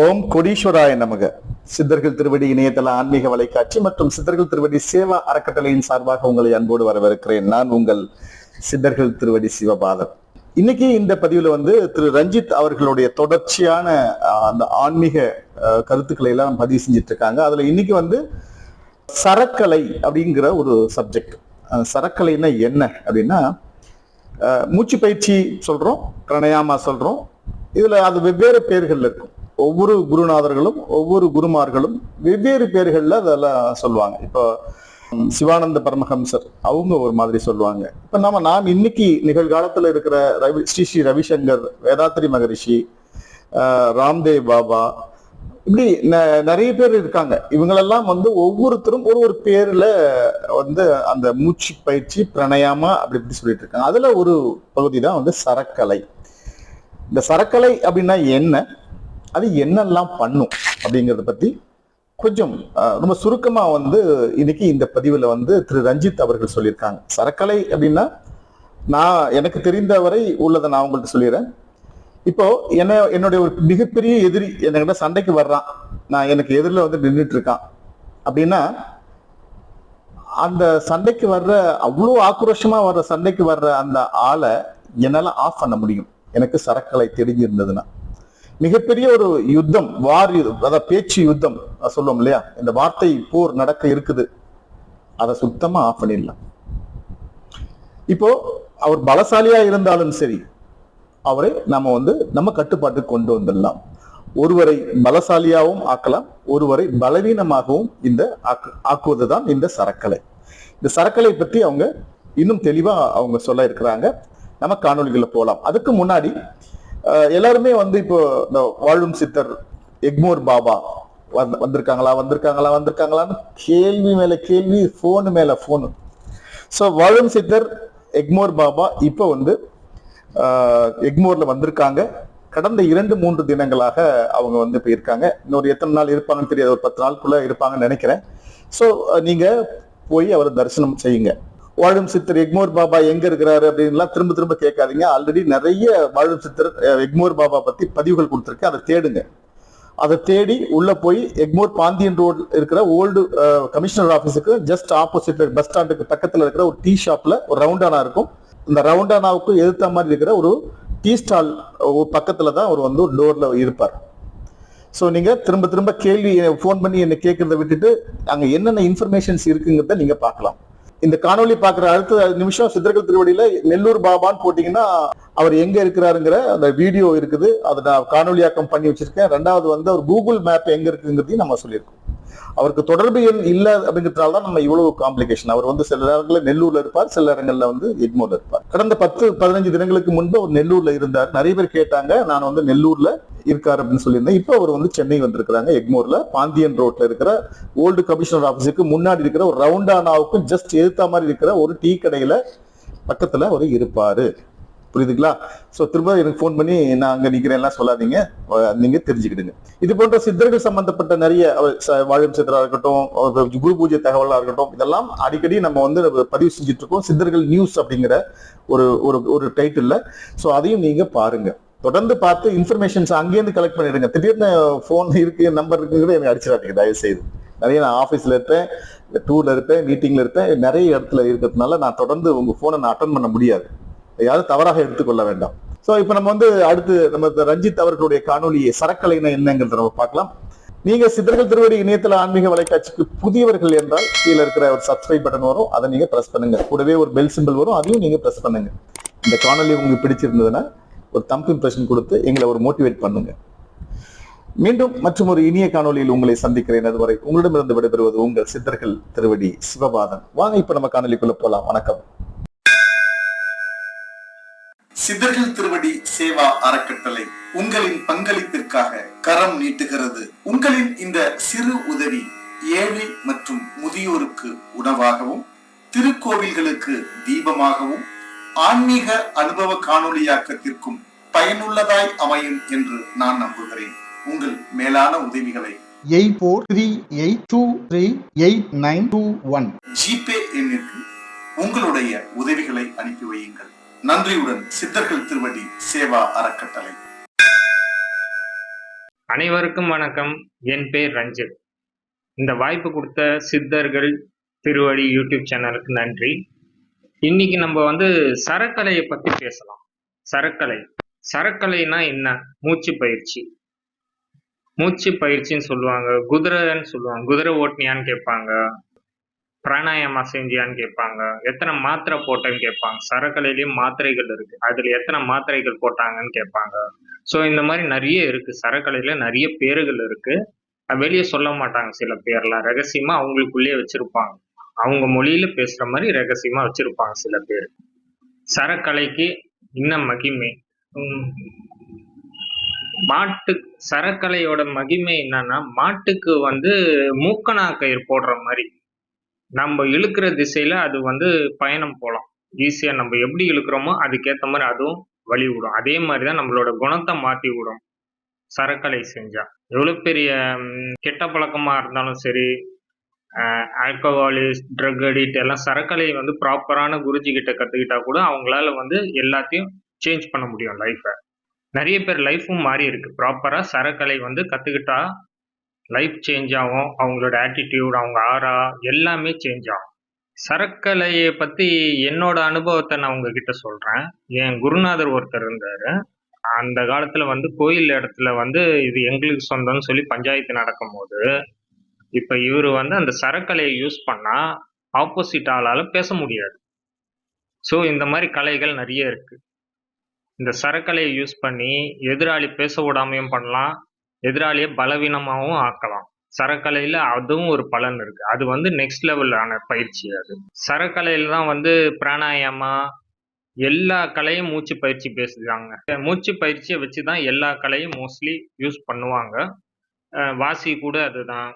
ஓம் கொடீஸ்வராய நமக. சித்தர்கள் திருவடி இணையதள ஆன்மீக வலைக்காட்சி மற்றும் சித்தர்கள் திருவடி சேவா அறக்கட்டளையின் சார்பாக உங்களை அன்போடு வரவேற்கிறேன். நான் உங்கள் சித்தர்கள் திருவடி சிவபாதன். இன்னைக்கு இந்த பதிவுல திரு ரஞ்சித் அவர்களுடைய தொடர்ச்சியான அந்த ஆன்மீக கருத்துக்களை எல்லாம் பதிவு செஞ்சிட்டு இருக்காங்க. அதுல இன்னைக்கு சரக்கலை அப்படிங்கிற ஒரு சப்ஜெக்ட். சரக்கலைன்னா என்ன அப்படின்னா, மூச்சு பயிற்சி சொல்றோம், பிரணயாமா சொல்றோம். இதுல அது வெவ்வேறு பேர்கள் இருக்கும். ஒவ்வொரு குருநாதர்களும் ஒவ்வொரு குருமார்களும் வெவ்வேறு பேர்கள்ல அதெல்லாம் சொல்லுவாங்க. இப்போ சிவானந்த பரமஹம்சர் அவங்க ஒரு மாதிரி சொல்லுவாங்க. இப்ப நாம் இன்னைக்கு நிகழ்காலத்துல இருக்கிற ஸ்ரீ ஸ்ரீ ரவிசங்கர், வேதாத்ரி மகரிஷி, ராம்தேவ் பாபா, இப்படி நிறைய பேர் இருக்காங்க. இவங்களெல்லாம் ஒவ்வொருத்தரும் ஒரு பேர்ல அந்த மூச்சு பயிற்சி பிரணயாமா அப்படி சொல்லிட்டு இருக்காங்க. அதுல ஒரு பகுதி தான் சரக்கலை. இந்த சரக்கலை அப்படின்னா என்ன, அது என்னெல்லாம் பண்ணும் அப்படிங்கறத பத்தி கொஞ்சம் ரொம்ப சுருக்கமா இன்னைக்கு இந்த பதிவுல திரு ரஞ்சித் அவர்கள் சொல்லியிருக்காங்க. சரக்கலை அப்படின்னா எனக்கு தெரிந்தவரை உள்ளதை நான் உங்கள்கிட்ட சொல்லிடுறேன். இப்போ என்னுடைய ஒரு மிகப்பெரிய எதிரி என்கிட்ட சண்டைக்கு வர்றான், எனக்கு எதிரில் நின்றுட்டு இருக்கான் அப்படின்னா, அந்த சண்டைக்கு வர்ற அவ்வளோ ஆக்ரோஷமா வர்ற சண்டைக்கு வர்ற அந்த ஆளை என்னால ஆஃப் பண்ண முடியும், எனக்கு சரக்கலை தெரிஞ்சிருந்ததுன்னா. மிகப்பெரிய ஒரு யுத்தம், வார் யுத்தம், அதாவது பேச்சு யுத்தம் சொல்லுவோம் இல்லையா, இந்த வார்த்தை போர் நடக்க இருக்குது, அதை சுத்தமா ஆஃப் பண்ணிடலாம். இப்போ அவர் பலசாலியா இருந்தாலும் சரி, அவரை நம்ம கட்டுப்பாட்டுக்கு கொண்டு வந்துடலாம். ஒருவரை பலசாலியாகவும் ஆக்கலாம், ஒருவரை பலவீனமாகவும் ஆக்குவதுதான் இந்த சரக்கலை. இந்த சரக்கலை பற்றி அவங்க இன்னும் தெளிவா அவங்க சொல்ல இருக்கிறாங்க. நம்ம காணொலிகளை போலாம். அதுக்கு முன்னாடி எல்லாருமே இப்போ இந்த வாழும் சித்தர் எக்மோர் பாபா வந்திருக்காங்களான்னு கேள்வி மேல கேள்வி, போனு மேல போனு. ஸோ வாழும் சித்தர் எக்மோர் பாபா இப்போ எக்மோர்ல வந்திருக்காங்க. கடந்த 2-3 தினங்களாக அவங்க போயிருக்காங்க. இன்னொரு எத்தனை நாள் இருப்பாங்கன்னு தெரியாது, ஒரு 10 நாளுக்குள்ள இருப்பாங்கன்னு நினைக்கிறேன். ஸோ நீங்க போய் அவரை தரிசனம் செய்யுங்க. வாழும் சித்தர் எக்மோர் பாபா எங்க இருக்கிறாரு அப்படின்லாம் திரும்ப திரும்ப கேட்காதீங்க. ஆல்ரெடி நிறைய வாழும் சித்தர் எக்மோர் பாபா பத்தி பதிவுகள் கொடுத்துருக்கு, அதை தேடுங்க. அதை தேடி உள்ள போய் எக்மோர் பாந்தியன் ரோடு இருக்கிற ஓல்டு கமிஷனர் ஆபீஸுக்கு ஜஸ்ட் ஆப்போசிட்ல பஸ் ஸ்டாண்டுக்கு பக்கத்துல இருக்கிற ஒரு டீ ஷாப்ல ஒரு ரவுண்டானா இருக்கும். இந்த ரவுண்டானாவுக்கு எதிர்த்த மாதிரி இருக்கிற ஒரு டீ ஸ்டால் பக்கத்துல தான் அவர் ஒரு டோர்ல இருப்பார். ஸோ நீங்க திரும்ப திரும்ப கேள்வி போன் பண்ணி என்ன கேட்கறத விட்டுட்டு அங்க என்னென்ன இன்ஃபர்மேஷன்ஸ் இருக்குங்கிறத நீங்க பார்க்கலாம். இந்த காணொலி பாக்குற அடுத்த நிமிஷம் சித்தர்கள் திருவடியில நெல்லூர் பாபான்னு போட்டீங்கன்னா அவர் எங்க இருக்கிறாருங்கிற அந்த வீடியோ இருக்குது. அதை நான் காணொலியாக்கம் பண்ணி வச்சிருக்கேன். ரெண்டாவது அவர் கூகுள் மேப் எங்க இருக்குங்கிறதையும் நம்ம சொல்லியிருக்கோம். அவருக்கு தொடர்பு எண் இல்ல அப்படிங்கிறதுனால தான் நம்ம இவ்வளவு காம்ப்ளிகேஷன். அவர் சில நேரங்களில் நெல்லூர்ல இருப்பார், சில இடங்கள்ல எக்மோர்ல இருப்பார். கடந்த 10-15 தினங்களுக்கு முன்பு அவர் நெல்லூர்ல இருந்தார். நிறைய பேர் கேட்டாங்க, நான் நெல்லூர்ல இருக்காரு அப்படின்னு சொல்லியிருந்தேன். இப்போ அவர் சென்னை வந்திருக்கிறாங்க. எக்மோர்ல பாந்தியன் ரோட்ல இருக்கிற ஓல்டு கமிஷனர் ஆபீஸுக்கு முன்னாடி இருக்கிற ஒரு ரவுண்டானாவுக்கும் ஜஸ்ட் எதிர்த்த மாதிரி இருக்கிற ஒரு டீ கடையில பக்கத்துல அவர் இருப்பாரு. புரியுதுங்களா? சோ திரும்ப எனக்கு போன் பண்ணி நான் அங்க நிக்கிறேன் சொல்லாதீங்க, நீங்க தெரிஞ்சுக்கிடுங்க. இது போன்ற சித்தர்கள் சம்பந்தப்பட்ட நிறைய வாழும் சித்தரா இருக்கட்டும், குரு பூஜை தகவலா இருக்கட்டும், இதெல்லாம் அடிக்கடி நம்ம பதிவு செஞ்சுட்டு இருக்கோம். சித்தர்கள் நியூஸ் அப்படிங்கிற ஒரு டைட்டில்ல. சோ அதையும் நீங்க பாருங்க, தொடர்ந்து பார்த்து இன்ஃபர்மேஷன்ஸ் அங்கேயிருந்து கலெக்ட் பண்ணிடுங்க. திடீர்னு போன் இருக்கு, நம்பர் இருக்குங்கிறத எனக்கு அடிச்சிடாதீங்க தயவு செய்து. நிறைய நான் ஆஃபீஸ்ல இருப்பேன், டூர்ல இருப்பேன், மீட்டிங்ல இருப்பேன், நிறைய இடத்துல இருக்கிறதுனால நான் தொடர்ந்து உங்க போனை நான் அட்டன் பண்ண முடியாது. யாரும் தவறாக எடுத்துக்கொள்ள வேண்டாம். சோ இப்ப நம்ம அடுத்து நம்ம ரஞ்சித் அவர்களுடைய காணொலியை சரக்கலைனா என்னங்கிறத நம்ம பார்க்கலாம். நீங்க சித்தர்கள் திருவடி இணையதள ஆன்மீக வலைக்காட்சிக்கு புதியவர்கள் என்றால் கீழே இருக்கிற ஒரு சப்ஸ்கிரைப் பட்டன் வரும், அதை நீங்க பிரஸ் பண்ணுங்க. கூடவே ஒரு பெல் சிம்பிள் வரும், அதையும் நீங்க பிரஸ் பண்ணுங்க. இந்த காணொலி உங்களுக்கு பிடிச்சிருந்ததுன்னா ஒரு தம்ப் இம்ப்ரெஷன் கொடுத்து எங்களை ஒரு மோட்டிவேட் பண்ணுங்க. மீண்டும் மற்றும் ஒரு இனிய காணொலியில் உங்களை சந்திக்கிறேன். அதுவரை உங்களிடமிருந்து விடைபெறுவது உங்கள் சித்தர்கள் திருவடி சிவபாதன். வாங்க இப்ப நம்ம காணொலிக்குள்ள போலாம். வணக்கம். சித்தர்கள் திருவடி சேவா அறக்கட்டளை உங்களின் பங்களிப்பிற்காக கரம் நீட்டுகிறது. உங்களின் இந்த சிறு உதவி ஏழை மற்றும் முதியோருக்கு உணவாகவும், திருக்கோவில்களுக்கு தீபமாகவும், ஆன்மீக அனுபவ காணொலியாக்கத்திற்கும் பயனுள்ளதாய் அமையும் என்று நான் நம்புகிறேன். உங்கள் மேலான உதவிகளை 8438238921 ஜிபே எண்ணிற்கு உங்களுடைய உதவிகளை அனுப்பி வையுங்கள். நன்றியுடன் சித்தர்கள் திருவடி சேவா அறக்கட்டளை. அனைவருக்கும் வணக்கம். என் பேர் ரஞ்சித். இந்த வாய்ப்பு கொடுத்த சித்தர்கள் திருவடி யூடியூப் சேனலுக்கு நன்றி. இன்னைக்கு நம்ம சரக்கலையை பத்தி பேசலாம். சரக்கலைனா என்ன? மூச்சு பயிற்சி. மூச்சு பயிற்சின்னு சொல்லுவாங்க, குதிரைன்னு சொல்லுவாங்க. குதிரை ஓட்டினியான்னு கேட்பாங்க, பிராணாயாமா செஞ்சியான்னு கேட்பாங்க, எத்தனை மாத்திரை போட்டேன்னு கேட்பாங்க. சரக்கலையிலயும் மாத்திரைகள் இருக்கு, அதுல எத்தனை மாத்திரைகள் போட்டாங்கன்னு கேட்பாங்க. ஸோ இந்த மாதிரி நிறைய இருக்கு. சரக்கலையில நிறைய பேர்கள் இருக்கு, வெளியே சொல்ல மாட்டாங்க. சில பேர்லாம் ரகசியமா அவங்களுக்குள்ளேயே வச்சிருப்பாங்க. அவங்க மொழியில பேசுற மாதிரி ரகசியமா வச்சிருப்பாங்க சில பேர். சரக்கலைக்கு இன்னும் மகிமை. சரக்கலையோட மகிமை என்னன்னா, மாட்டுக்கு மூக்கணாக்கயிறு போடுற மாதிரி நம்ம இழுக்கிற திசையில அது பயணம் போலாம். ஈஸியா நம்ம எப்படி இழுக்கிறோமோ அதுக்கேற்ற மாதிரி அதுவும் வழி விடும். அதே மாதிரிதான் நம்மளோட குணத்தை மாத்தி விடும் சரக்கலை செஞ்சா. எவ்வளவு பெரிய கெட்ட பழக்கமா இருந்தாலும் சரி, ஆல்கஹாலிஸ்ட், ட்ரக் அடிக்ட் எல்லாம் சரக்கலை ப்ராப்பரான குருஜி கிட்ட கத்துக்கிட்டா கூட அவங்களால எல்லாத்தையும் சேஞ்ச் பண்ண முடியும் லைஃப. நிறைய பேர் லைஃபும் மாறி இருக்கு. ப்ராப்பரா சரக்கலை கத்துக்கிட்டா லைஃப் சேஞ்ச் ஆகும். அவங்களோட ஆட்டிடியூட், அவங்க ஆரா எல்லாமே சேஞ்ச் ஆகும். சரக்கலையை பத்தி என்னோட அனுபவத்தை நான் உங்ககிட்ட சொல்றேன். என் குருநாதர் ஒருத்தர் இருந்தாரு. அந்த காலத்துல கோயில் இடத்துல இது எங்களுக்கு சொந்தம்னு சொல்லி பஞ்சாயத்து நடக்கும் போது, இப்ப இவரு அந்த சரக்கலையை யூஸ் பண்ணா ஆப்போசிட் ஆளால பேச முடியாது. சோ இந்த மாதிரி கலைகள் நிறைய இருக்கு. இந்த சரக்கலையை யூஸ் பண்ணி எதிராளி பேச விடாமையும் பண்ணலாம், எதிராளியை பலவீனமாகவும் ஆக்கலாம். சரக்கலையில அதுவும் ஒரு பலன் இருக்கு. அது நெக்ஸ்ட் லெவலான பயிற்சி. அது சரக்கலையில தான் பிராணாயாமா எல்லா கலையும் மூச்சு பயிற்சி பேசுறாங்க. மூச்சு பயிற்சியை வச்சுதான் எல்லா கலையும் மோஸ்ட்லி யூஸ் பண்ணுவாங்க. வாசி கூட அதுதான்,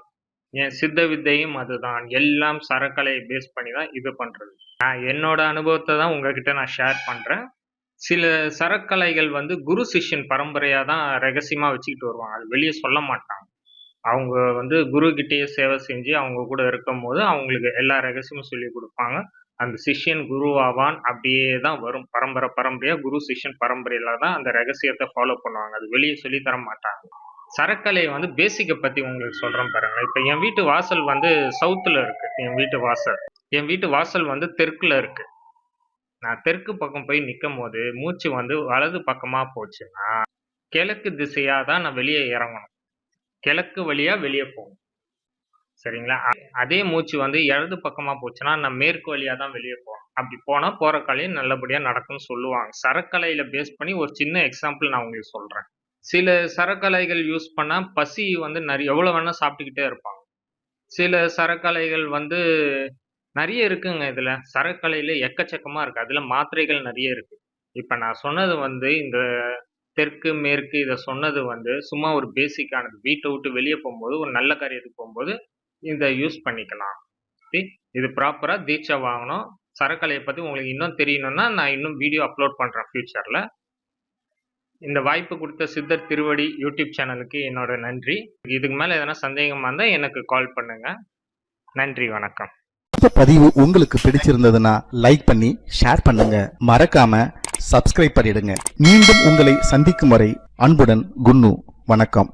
என் சித்த வித்தையும் அதுதான். எல்லாம் சரக்கலையை பேஸ் பண்ணி தான் இது பண்றது. என்னோட அனுபவத்தை தான் உங்ககிட்ட நான் ஷேர் பண்றேன். சில சரக்கலைகள் குரு சிஷ்யன் பரம்பரையா தான் ரகசியமா வச்சுக்கிட்டு வருவாங்க. அது வெளியே சொல்ல மாட்டாங்க. அவங்க குரு கிட்டேயே சேவை செஞ்சு அவங்க கூட இருக்கும் போது அவங்களுக்கு எல்லா ரகசியமும் சொல்லி கொடுப்பாங்க. அந்த சிஷ்யன் குருவாவான் அப்படியே தான் வரும். பரம்பரையா குரு சிஷ்யன் பரம்பரையில தான் அந்த ரகசியத்தை ஃபாலோ பண்ணுவாங்க. அது வெளியே சொல்லி தர மாட்டாங்க. சரக்கலை பேசிக்கை பத்தி உங்களுக்கு சொல்றேன் பாருங்க. இப்ப என் வீட்டு வாசல் சவுத்துல இருக்கு. என் வீட்டு வாசல் தெற்குல இருக்கு. நான் தெற்கு பக்கம் போய் நிக்கும் போது மூச்சு வலது பக்கமா போச்சுன்னா கிழக்கு திசையா தான் நான் வெளியே இறங்கணும். கிழக்கு வழியா வெளியே போகணும். சரிங்களா? அதே மூச்சு இடது பக்கமா போச்சுன்னா நான் மேற்கு வழியா தான் வெளியே போகணும். அப்படி போனா போற கலையும் நல்லபடியா நடக்கும்னு சொல்லுவாங்க. சரக்கலையில பேஸ் பண்ணி ஒரு சின்ன எக்ஸாம்பிள் நான் உங்களுக்கு சொல்றேன். சில சரக்கலைகள் யூஸ் பண்ணா பசி நிறைய எவ்வளவு வேணா சாப்பிட்டுக்கிட்டே இருப்பாங்க. சில சரக்கலைகள் நிறைய இருக்குங்க. இதுல சரக்கலையில எக்கச்சக்கமா இருக்கு. அதுல மாத்திரைகள் நிறைய இருக்கு. இப்ப நான் சொன்னது இந்த தெற்கு மேற்கு இதை சொன்னது சும்மா ஒரு பேசிக்கானது. வீட்டை விட்டு வெளியே போகும்போது ஒரு நல்ல காரியத்துக்கு போகும்போது இதை யூஸ் பண்ணிக்கலாம். இது ப்ராப்பரா தீட்சை வாங்கணும். சரக்கலையை பத்தி உங்களுக்கு இன்னும் தெரியணும்னா நான் இன்னும் வீடியோ அப்லோட் பண்றேன் ஃபியூச்சர்ல. இந்த வாய்ப்பு கொடுத்த சித்தர் திருவடி யூடியூப் சேனலுக்கு என்னோட நன்றி. இதுக்கு மேல எதனா சந்தேகமா இருந்தா எனக்கு கால் பண்ணுங்க. நன்றி, வணக்கம். இந்த பதிவு உங்களுக்கு பிடிச்சிருந்ததுன்னா லைக் பண்ணி ஷேர் பண்ணுங்க. மறக்காம சப்ஸ்கிரைப் பண்ணிடுங்க. மீண்டும் உங்களை சந்திக்கும் வரை அன்புடன் குன்னு. வணக்கம்.